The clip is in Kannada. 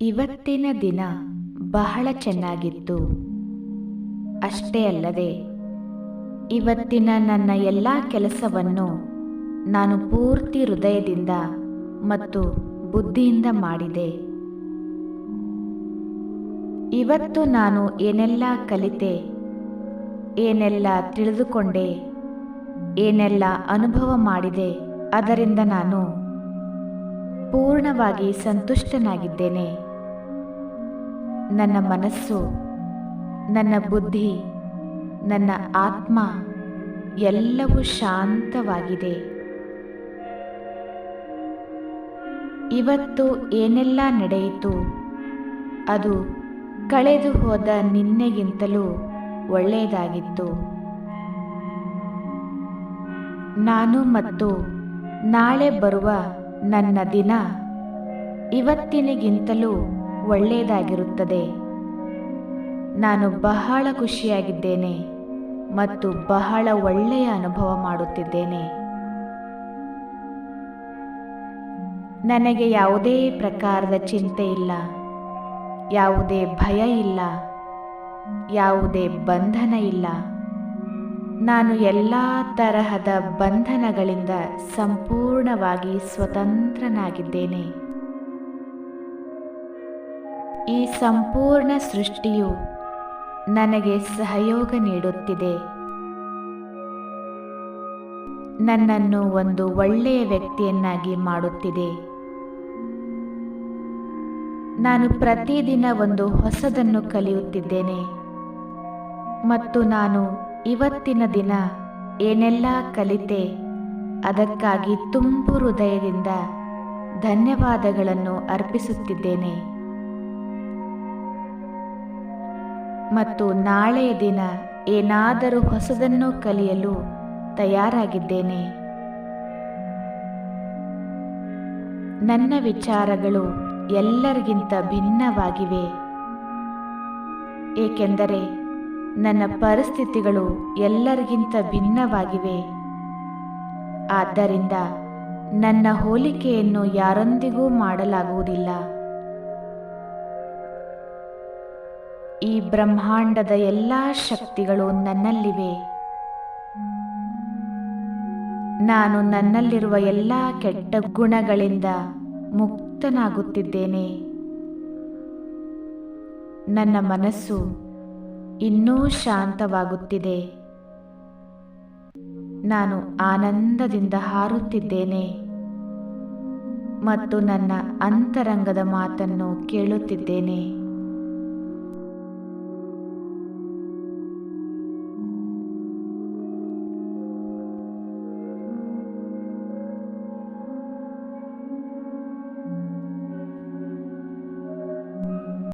ಇವತ್ತಿನ ದಿನ ಬಹಳ ಚೆನ್ನಾಗಿತ್ತು. ಅಷ್ಟೇ ಅಲ್ಲದೆ ಇವತ್ತಿನ ನನ್ನ ಎಲ್ಲ ಕೆಲಸವನ್ನು ನಾನು ಪೂರ್ತಿ ಹೃದಯದಿಂದ ಮತ್ತು ಬುದ್ಧಿಯಿಂದ ಮಾಡಿದೆ. ಇವತ್ತು ನಾನು ಏನೆಲ್ಲ ಕಲಿತೆ, ಏನೆಲ್ಲ ತಿಳಿದುಕೊಂಡೆ, ಏನೆಲ್ಲ ಅನುಭವ ಮಾಡಿದೆ, ಅದರಿಂದ ನಾನು ಪೂರ್ಣವಾಗಿ ಸಂತುಷ್ಟನಾಗಿದ್ದೇನೆ. ನನ್ನ ಮನಸ್ಸು, ನನ್ನ ಬುದ್ಧಿ, ನನ್ನ ಆತ್ಮ ಎಲ್ಲವೂ ಶಾಂತವಾಗಿದೆ. ಇವತ್ತು ಏನೆಲ್ಲ ನಡೆಯಿತು ಅದು ಕಳೆದು ಹೋದ ನಿನ್ನೆಗಿಂತಲೂ ಒಳ್ಳೆಯದಾಗಿತ್ತು. ನಾನು ಮತ್ತು ನಾಳೆ ಬರುವ ನನ್ನ ದಿನ ಇವತ್ತಿನಗಿಂತಲೂ ಒಳ್ಳೆಯದಾಗಿರುತ್ತದೆ. ನಾನು ಬಹಳ ಖುಷಿಯಾಗಿದ್ದೇನೆ ಮತ್ತು ಬಹಳ ಒಳ್ಳೆಯ ಅನುಭವ ಮಾಡುತ್ತಿದ್ದೇನೆ. ನನಗೆ ಯಾವುದೇ ಪ್ರಕಾರದ ಚಿಂತೆ ಇಲ್ಲ, ಯಾವುದೇ ಭಯ ಇಲ್ಲ, ಯಾವುದೇ ಬಂಧನ ಇಲ್ಲ. ನಾನು ಎಲ್ಲ ತರಹದ ಬಂಧನಗಳಿಂದ ಸಂಪೂರ್ಣವಾಗಿ ಸ್ವತಂತ್ರನಾಗಿದ್ದೇನೆ. ಈ ಸಂಪೂರ್ಣ ಸೃಷ್ಟಿಯು ನನಗೆ ಸಹಯೋಗ ನೀಡುತ್ತಿದೆ. ನನ್ನನ್ನು ಒಂದು ಒಳ್ಳೆಯ ವ್ಯಕ್ತಿಯನ್ನಾಗಿ ಮಾಡುತ್ತಿದೆ. ನಾನು ಪ್ರತಿದಿನ ಒಂದು ಹೊಸದನ್ನು ಕಲಿಯುತ್ತಿದ್ದೇನೆ ಮತ್ತು ನಾನು ಇವತ್ತಿನ ದಿನ ಏನೆಲ್ಲ ಕಲಿತೆ ಅದಕ್ಕಾಗಿ ತುಂಬು ಹೃದಯದಿಂದ ಧನ್ಯವಾದಗಳನ್ನು ಅರ್ಪಿಸುತ್ತಿದ್ದೇನೆ. ಮತ್ತು ನಾಳೆಯ ದಿನ ಏನಾದರೂ ಹೊಸದನ್ನು ಕಲಿಯಲು ತಯಾರಾಗಿದ್ದೇನೆ. ನನ್ನ ವಿಚಾರಗಳು ಎಲ್ಲರಿಗಿಂತ ಭಿನ್ನವಾಗಿವೆ, ಏಕೆಂದರೆ ನನ್ನ ಪರಿಸ್ಥಿತಿಗಳು ಎಲ್ಲರಿಗಿಂತ ಭಿನ್ನವಾಗಿವೆ. ಆದ್ದರಿಂದ ನನ್ನ ಹೋಲಿಕೆಯನ್ನು ಯಾರೊಂದಿಗೂ ಮಾಡಲಾಗುವುದಿಲ್ಲ. ಈ ಬ್ರಹ್ಮಾಂಡದ ಎಲ್ಲ ಶಕ್ತಿಗಳು ನನ್ನಲ್ಲಿವೆ. ನಾನು ನನ್ನಲ್ಲಿರುವ ಎಲ್ಲ ಕೆಟ್ಟ ಗುಣಗಳಿಂದ ಮುಕ್ತನಾಗುತ್ತಿದ್ದೇನೆ. ನನ್ನ ಮನಸ್ಸು ಇನ್ನೂ ಶಾಂತವಾಗುತ್ತಿದೆ. ನಾನು ಆನಂದದಿಂದ ಹಾರುತ್ತಿದ್ದೇನೆ ಮತ್ತು ನನ್ನ ಅಂತರಂಗದ ಮಾತನ್ನು ಕೇಳುತ್ತಿದ್ದೇನೆ.